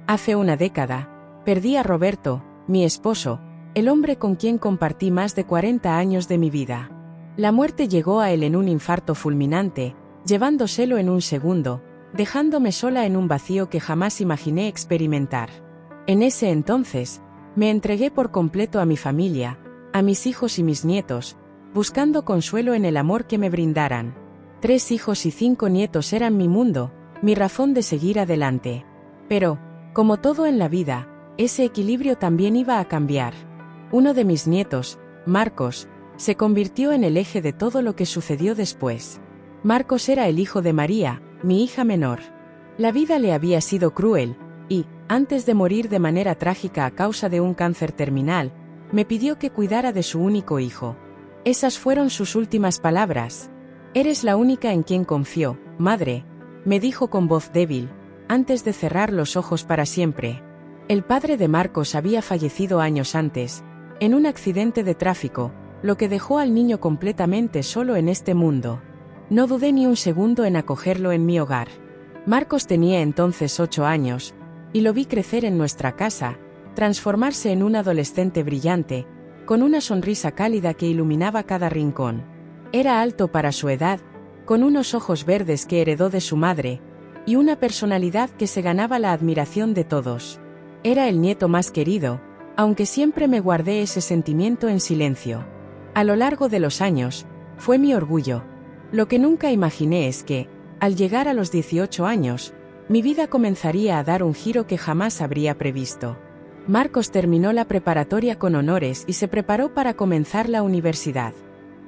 Hace una década, perdí a Roberto, mi esposo, el hombre con quien compartí más de 40 años de mi vida. La muerte llegó a él en un infarto fulminante, llevándoselo en un segundo, dejándome sola en un vacío que jamás imaginé experimentar. En ese entonces, me entregué por completo a mi familia, a mis hijos y mis nietos, buscando consuelo en el amor que me brindaran. 3 hijos y 5 nietos eran mi mundo, mi razón de seguir adelante. Pero, como todo en la vida, ese equilibrio también iba a cambiar. Uno de mis nietos, Marcos, se convirtió en el eje de todo lo que sucedió después. Marcos era el hijo de María, mi hija menor. La vida le había sido cruel, y, antes de morir de manera trágica a causa de un cáncer terminal, me pidió que cuidara de su único hijo. Esas fueron sus últimas palabras. «Eres la única en quien confío, madre», me dijo con voz débil, antes de cerrar los ojos para siempre. El padre de Marcos había fallecido años antes, en un accidente de tráfico, lo que dejó al niño completamente solo en este mundo. No dudé ni un segundo en acogerlo en mi hogar. Marcos tenía entonces 8 años, y lo vi crecer en nuestra casa, transformarse en un adolescente brillante, con una sonrisa cálida que iluminaba cada rincón. Era alto para su edad, con unos ojos verdes que heredó de su madre, y una personalidad que se ganaba la admiración de todos. Era el nieto más querido, aunque siempre me guardé ese sentimiento en silencio. A lo largo de los años, fue mi orgullo. Lo que nunca imaginé es que, al llegar a los 18 años, mi vida comenzaría a dar un giro que jamás habría previsto. Marcos terminó la preparatoria con honores y se preparó para comenzar la universidad.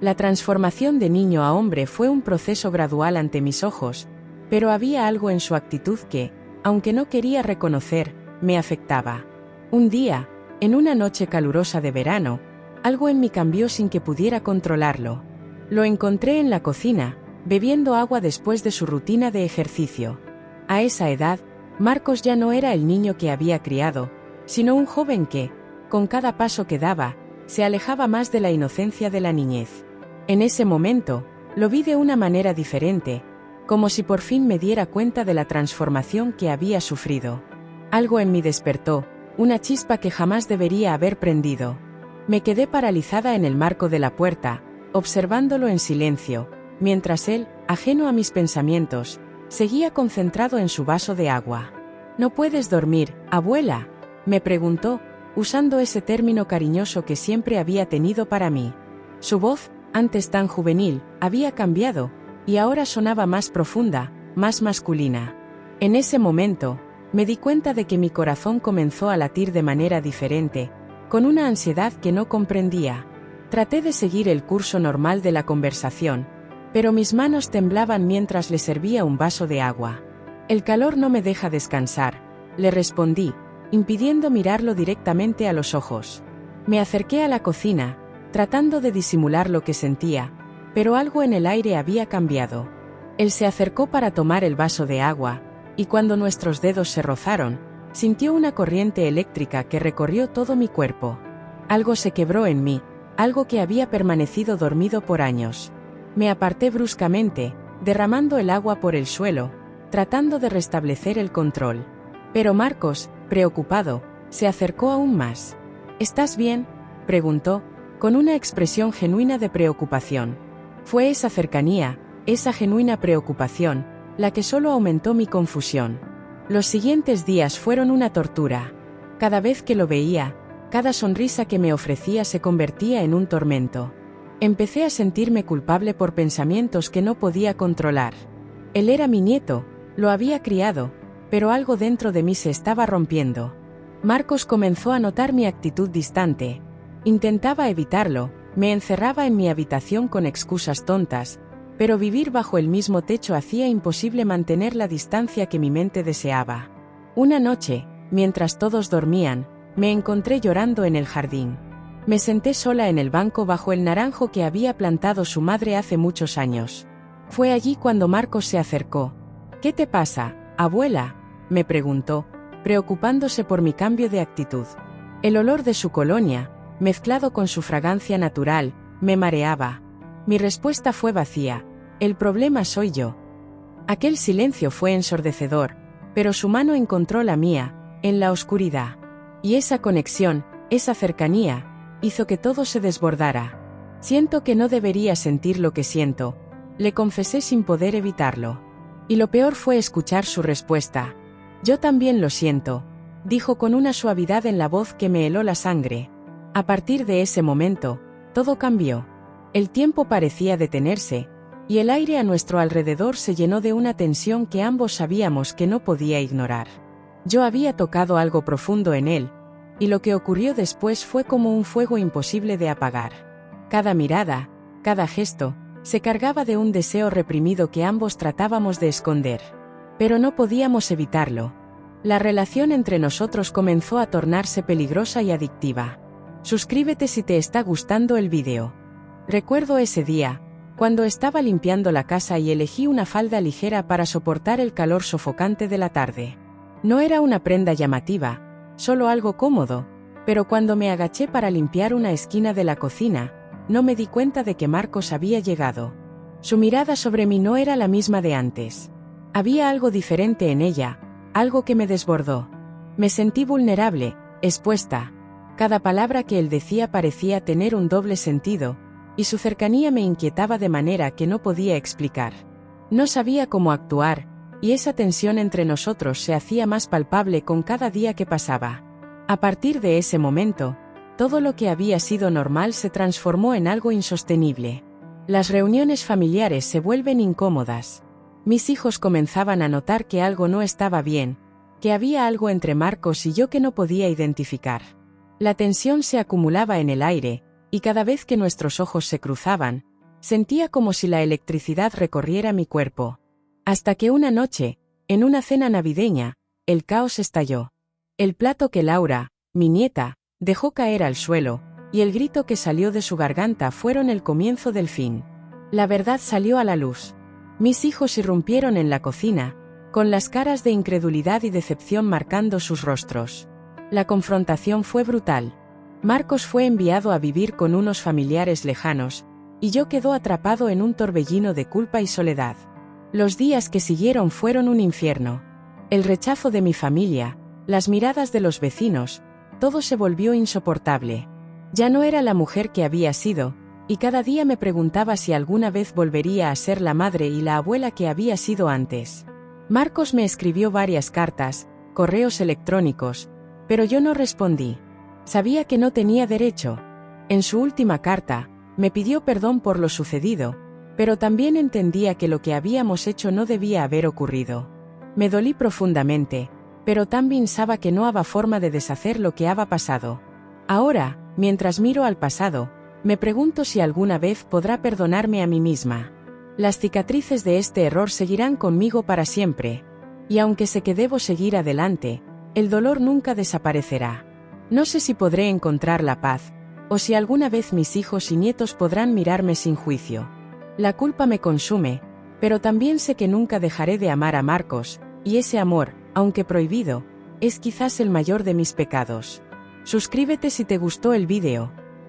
La transformación de niño a hombre fue un proceso gradual ante mis ojos, pero había algo en su actitud que, aunque no quería reconocer, me afectaba. Un día, en una noche calurosa de verano, algo en mí cambió sin que pudiera controlarlo. Lo encontré en la cocina, bebiendo agua después de su rutina de ejercicio. A esa edad, Marcos ya no era el niño que había criado, sino un joven que, con cada paso que daba, se alejaba más de la inocencia de la niñez. En ese momento, lo vi de una manera diferente, como si por fin me diera cuenta de la transformación que había sufrido. Algo en mí despertó, una chispa que jamás debería haber prendido. Me quedé paralizada en el marco de la puerta, observándolo en silencio, mientras él, ajeno a mis pensamientos, seguía concentrado en su vaso de agua. «¿No puedes dormir, abuela?», me preguntó, usando ese término cariñoso que siempre había tenido para mí. Su voz, antes tan juvenil, había cambiado, y ahora sonaba más profunda, más masculina. En ese momento, me di cuenta de que mi corazón comenzó a latir de manera diferente, con una ansiedad que no comprendía. Traté de seguir el curso normal de la conversación, pero mis manos temblaban mientras le servía un vaso de agua. «El calor no me deja descansar», le respondí, impidiendo mirarlo directamente a los ojos. Me acerqué a la cocina, tratando de disimular lo que sentía, pero algo en el aire había cambiado. Él se acercó para tomar el vaso de agua, y cuando nuestros dedos se rozaron, sintió una corriente eléctrica que recorrió todo mi cuerpo. Algo se quebró en mí, algo que había permanecido dormido por años. Me aparté bruscamente, derramando el agua por el suelo, tratando de restablecer el control. Pero Marcos, preocupado, se acercó aún más. «¿Estás bien?», preguntó, con una expresión genuina de preocupación. Fue esa cercanía, esa genuina preocupación, la que solo aumentó mi confusión. Los siguientes días fueron una tortura. Cada vez que lo veía, cada sonrisa que me ofrecía se convertía en un tormento. Empecé a sentirme culpable por pensamientos que no podía controlar. Él era mi nieto, lo había criado, pero algo dentro de mí se estaba rompiendo. Marcos comenzó a notar mi actitud distante. Intentaba evitarlo, me encerraba en mi habitación con excusas tontas, pero vivir bajo el mismo techo hacía imposible mantener la distancia que mi mente deseaba. Una noche, mientras todos dormían, me encontré llorando en el jardín. Me senté sola en el banco bajo el naranjo que había plantado su madre hace muchos años. Fue allí cuando Marcos se acercó. «¿Qué te pasa, abuela?», me preguntó, preocupándose por mi cambio de actitud. El olor de su colonia, mezclado con su fragancia natural, me mareaba. Mi respuesta fue vacía: «El problema soy yo». Aquel silencio fue ensordecedor, pero su mano encontró la mía, en la oscuridad. Y esa conexión, esa cercanía, hizo que todo se desbordara. Siento que no debería sentir lo que siento, le confesé sin poder evitarlo. Y lo peor fue escuchar su respuesta. Yo también lo siento, dijo con una suavidad en la voz que me heló la sangre. A partir de ese momento, todo cambió. El tiempo parecía detenerse, y el aire a nuestro alrededor se llenó de una tensión que ambos sabíamos que no podía ignorar. Yo había tocado algo profundo en él, y lo que ocurrió después fue como un fuego imposible de apagar. Cada mirada, cada gesto, se cargaba de un deseo reprimido que ambos tratábamos de esconder. Pero no podíamos evitarlo. La relación entre nosotros comenzó a tornarse peligrosa y adictiva. Suscríbete si te está gustando el vídeo. Recuerdo ese día, cuando estaba limpiando la casa y elegí una falda ligera para soportar el calor sofocante de la tarde. No era una prenda llamativa, solo algo cómodo, pero cuando me agaché para limpiar una esquina de la cocina, no me di cuenta de que Marcos había llegado. Su mirada sobre mí no era la misma de antes. Había algo diferente en ella, algo que me desbordó. Me sentí vulnerable, expuesta. Cada palabra que él decía parecía tener un doble sentido, y su cercanía me inquietaba de manera que no podía explicar. No sabía cómo actuar, y esa tensión entre nosotros se hacía más palpable con cada día que pasaba. A partir de ese momento, todo lo que había sido normal se transformó en algo insostenible. Las reuniones familiares se vuelven incómodas. Mis hijos comenzaban a notar que algo no estaba bien, que había algo entre Marcos y yo que no podía identificar. La tensión se acumulaba en el aire, y cada vez que nuestros ojos se cruzaban, sentía como si la electricidad recorriera mi cuerpo. Hasta que una noche, en una cena navideña, el caos estalló. El plato que Laura, mi nieta, dejó caer al suelo, y el grito que salió de su garganta fueron el comienzo del fin. La verdad salió a la luz. Mis hijos irrumpieron en la cocina, con las caras de incredulidad y decepción marcando sus rostros. La confrontación fue brutal. Marcos fue enviado a vivir con unos familiares lejanos, y yo quedé atrapado en un torbellino de culpa y soledad. Los días que siguieron fueron un infierno. El rechazo de mi familia, las miradas de los vecinos, todo se volvió insoportable. Ya no era la mujer que había sido, y cada día me preguntaba si alguna vez volvería a ser la madre y la abuela que había sido antes. Marcos me escribió varias cartas, correos electrónicos, pero yo no respondí. Sabía que no tenía derecho. En su última carta, me pidió perdón por lo sucedido, pero también entendía que lo que habíamos hecho no debía haber ocurrido. Me dolí profundamente, pero también sabía que no había forma de deshacer lo que había pasado. Ahora, mientras miro al pasado, me pregunto si alguna vez podrá perdonarme a mí misma. Las cicatrices de este error seguirán conmigo para siempre. Y aunque sé que debo seguir adelante, el dolor nunca desaparecerá. No sé si podré encontrar la paz, o si alguna vez mis hijos y nietos podrán mirarme sin juicio. La culpa me consume, pero también sé que nunca dejaré de amar a Marcos, y ese amor, aunque prohibido, es quizás el mayor de mis pecados. Suscríbete si te gustó el vídeo.